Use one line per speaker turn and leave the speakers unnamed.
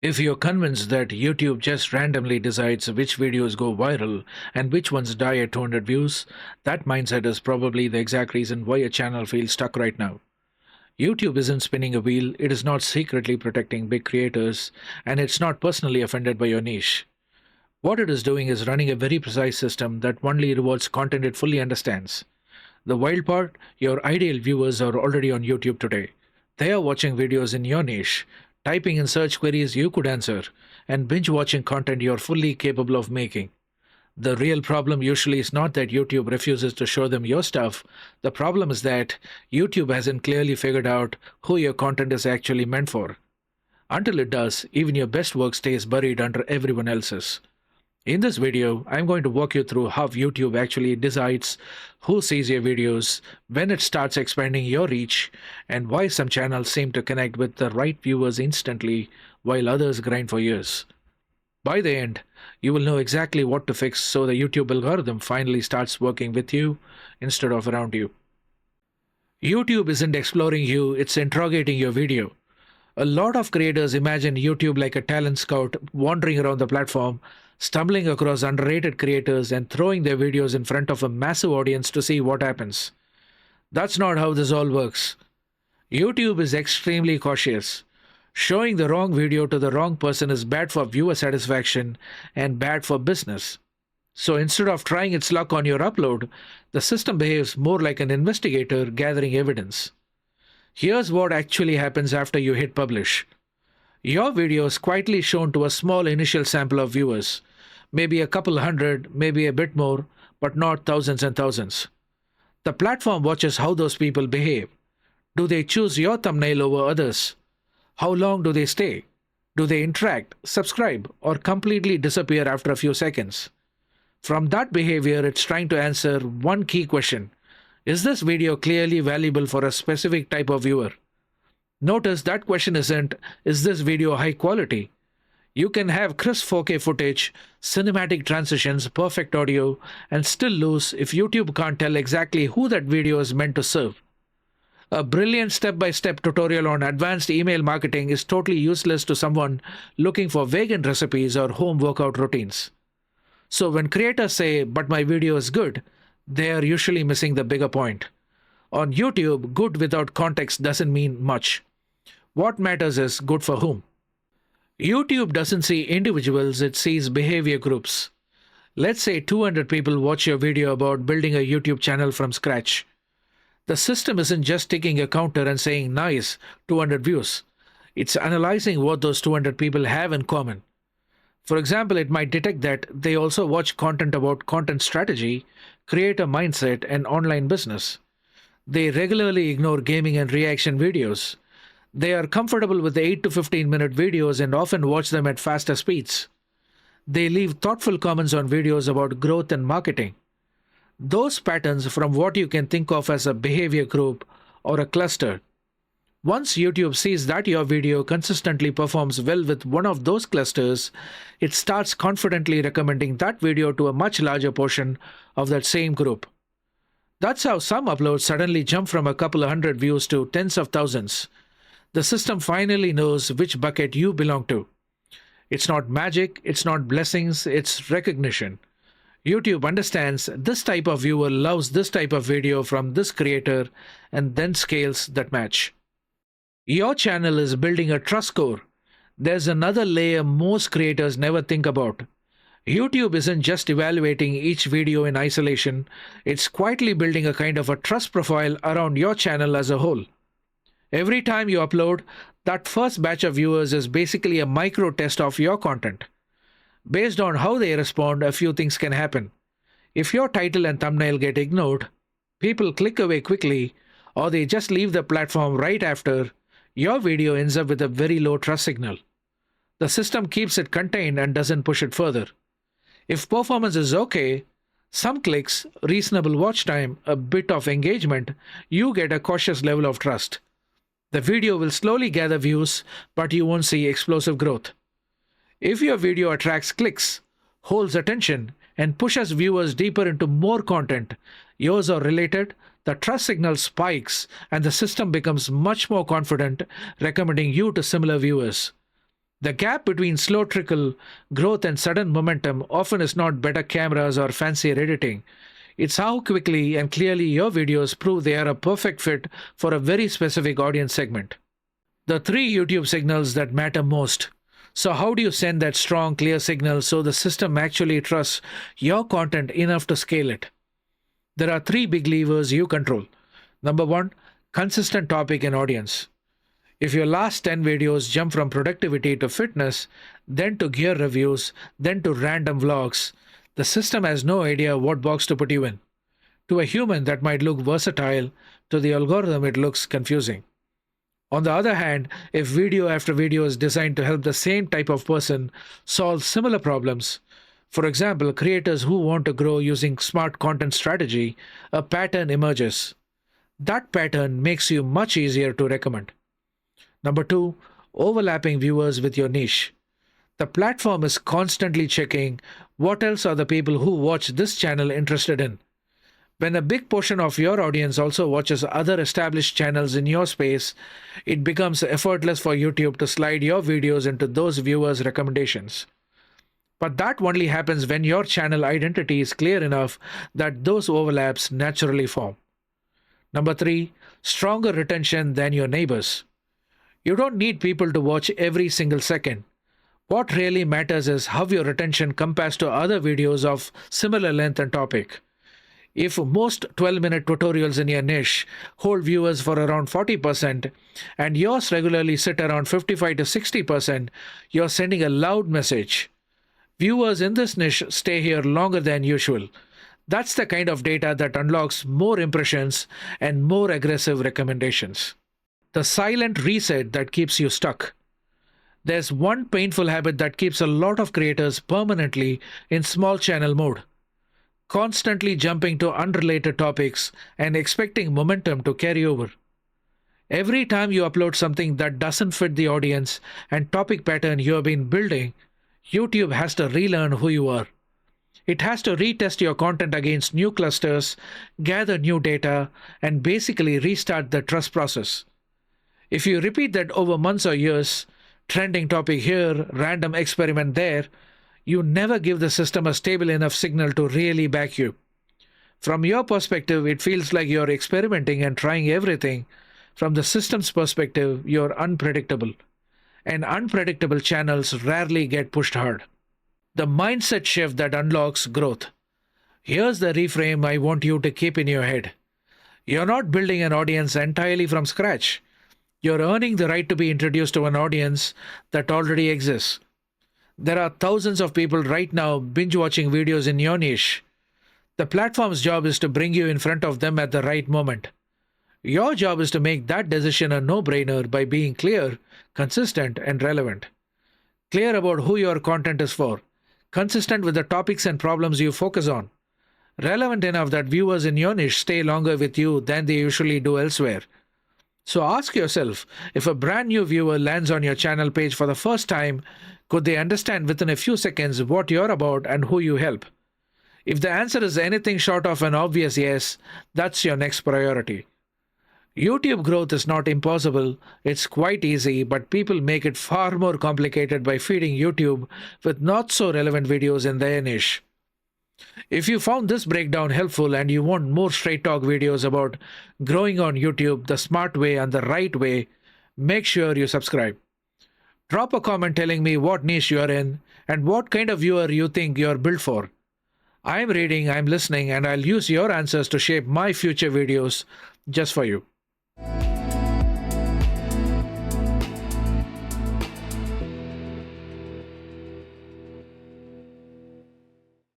If you're convinced that YouTube just randomly decides which videos go viral and which ones die at 200 views, that mindset is probably the exact reason why a channel feels stuck right now. YouTube isn't spinning a wheel, it is not secretly protecting big creators, and it's not personally offended by your niche. What it is doing is running a very precise system that only rewards content it fully understands. The wild part, your ideal viewers are already on YouTube today. They are watching videos in your niche, typing in search queries you could answer, and binge watching content you're fully capable of making. The real problem usually is not that YouTube refuses to show them your stuff. The problem is that YouTube hasn't clearly figured out who your content is actually meant for. Until it does, even your best work stays buried under everyone else's. In this video, I'm going to walk you through how YouTube actually decides who sees your videos, when it starts expanding your reach, and why some channels seem to connect with the right viewers instantly while others grind for years. By the end, you will know exactly what to fix so the YouTube algorithm finally starts working with you instead of around you. YouTube isn't exploring you, it's interrogating your video. A lot of creators imagine YouTube like a talent scout wandering around the platform, stumbling across underrated creators and throwing their videos in front of a massive audience to see what happens. That's not how this all works. YouTube is extremely cautious. Showing the wrong video to the wrong person is bad for viewer satisfaction and bad for business. So instead of trying its luck on your upload, the system behaves more like an investigator gathering evidence. Here's what actually happens after you hit publish. Your video is quietly shown to a small initial sample of viewers, maybe a couple hundred, maybe a bit more, but not thousands and thousands. The platform watches how those people behave. Do they choose your thumbnail over others? How long do they stay? Do they interact, subscribe, or completely disappear after a few seconds? From that behavior, it's trying to answer one key question. Is this video clearly valuable for a specific type of viewer? Notice that question isn't, is this video high quality? You can have crisp 4K footage, cinematic transitions, perfect audio, and still lose if YouTube can't tell exactly who that video is meant to serve. A brilliant step-by-step tutorial on advanced email marketing is totally useless to someone looking for vegan recipes or home workout routines. So when creators say, but my video is good, they are usually missing the bigger point. On YouTube, good without context doesn't mean much. What matters is good for whom. YouTube doesn't see individuals, it sees behavior groups. Let's say 200 people watch your video about building a YouTube channel from scratch. The system isn't just taking a counter and saying, nice, 200 views. It's analyzing what those 200 people have in common. For example, it might detect that they also watch content about content strategy, creator mindset, and online business. They regularly ignore gaming and reaction videos. They are comfortable with the 8 to 15 minute videos and often watch them at faster speeds. They leave thoughtful comments on videos about growth and marketing. Those patterns from what you can think of as a behavior group or a cluster. Once YouTube sees that your video consistently performs well with one of those clusters, it starts confidently recommending that video to a much larger portion of that same group. That's how some uploads suddenly jump from a couple of hundred views to tens of thousands. The system finally knows which bucket you belong to. It's not magic, it's not blessings, it's recognition. YouTube understands this type of viewer loves this type of video from this creator and then scales that match. Your channel is building a trust score. There's another layer most creators never think about. YouTube isn't just evaluating each video in isolation, it's quietly building a kind of a trust profile around your channel as a whole. Every time you upload, that first batch of viewers is basically a micro test of your content. Based on how they respond, a few things can happen. If your title and thumbnail get ignored, people click away quickly, or they just leave the platform right after, your video ends up with a very low trust signal. The system keeps it contained and doesn't push it further. If performance is okay, some clicks, reasonable watch time, a bit of engagement, you get a cautious level of trust. The video will slowly gather views, but you won't see explosive growth. If your video attracts clicks, holds attention, and pushes viewers deeper into more content, yours are related, the trust signal spikes and the system becomes much more confident recommending you to similar viewers. The gap between slow trickle growth and sudden momentum often is not better cameras or fancier editing. It's how quickly and clearly your videos prove they are a perfect fit for a very specific audience segment. The three YouTube signals that matter most. So, how do you send that strong, clear signal so the system actually trusts your content enough to scale it? There are three big levers you control. Number one, consistent topic and audience. If your last 10 videos jump from productivity to fitness, then to gear reviews, then to random vlogs, the system has no idea what box to put you in. To a human, that might look versatile, to the algorithm, it looks confusing. On the other hand, if video after video is designed to help the same type of person solve similar problems, for example, creators who want to grow using smart content strategy, a pattern emerges. That pattern makes you much easier to recommend. Number two, overlapping viewers with your niche. The platform is constantly checking what else are the people who watch this channel interested in. When a big portion of your audience also watches other established channels in your space, it becomes effortless for YouTube to slide your videos into those viewers' recommendations. But that only happens when your channel identity is clear enough that those overlaps naturally form. Number three, stronger retention than your neighbors. You don't need people to watch every single second. What really matters is how your retention compares to other videos of similar length and topic. If most 12-minute tutorials in your niche hold viewers for around 40% and yours regularly sit around 55 to 60%, you're sending a loud message. Viewers in this niche stay here longer than usual. That's the kind of data that unlocks more impressions and more aggressive recommendations. The silent reset that keeps you stuck. There's one painful habit that keeps a lot of creators permanently in small channel mode. Constantly jumping to unrelated topics and expecting momentum to carry over. Every time you upload something that doesn't fit the audience and topic pattern you have been building, YouTube has to relearn who you are. It has to retest your content against new clusters, gather new data, and basically restart the trust process. If you repeat that over months or years, trending topic here, random experiment there, you never give the system a stable enough signal to really back you. From your perspective, it feels like you're experimenting and trying everything. From the system's perspective, you're unpredictable. And unpredictable channels rarely get pushed hard. The mindset shift that unlocks growth. Here's the reframe I want you to keep in your head. You're not building an audience entirely from scratch. You're earning the right to be introduced to an audience that already exists. There are thousands of people right now binge-watching videos in your niche. The platform's job is to bring you in front of them at the right moment. Your job is to make that decision a no-brainer by being clear, consistent, and relevant. Clear about who your content is for. Consistent with the topics and problems you focus on. Relevant enough that viewers in your niche stay longer with you than they usually do elsewhere. So ask yourself, if a brand new viewer lands on your channel page for the first time, could they understand within a few seconds what you're about and who you help? If the answer is anything short of an obvious yes, that's your next priority. YouTube growth is not impossible, it's quite easy, but people make it far more complicated by feeding YouTube with not so relevant videos in their niche. If you found this breakdown helpful and you want more straight talk videos about growing on YouTube the smart way and the right way, make sure you subscribe. Drop a comment telling me what niche you are in and what kind of viewer you think you're built for. I'm reading, I'm listening, and I'll use your answers to shape my future videos just for you.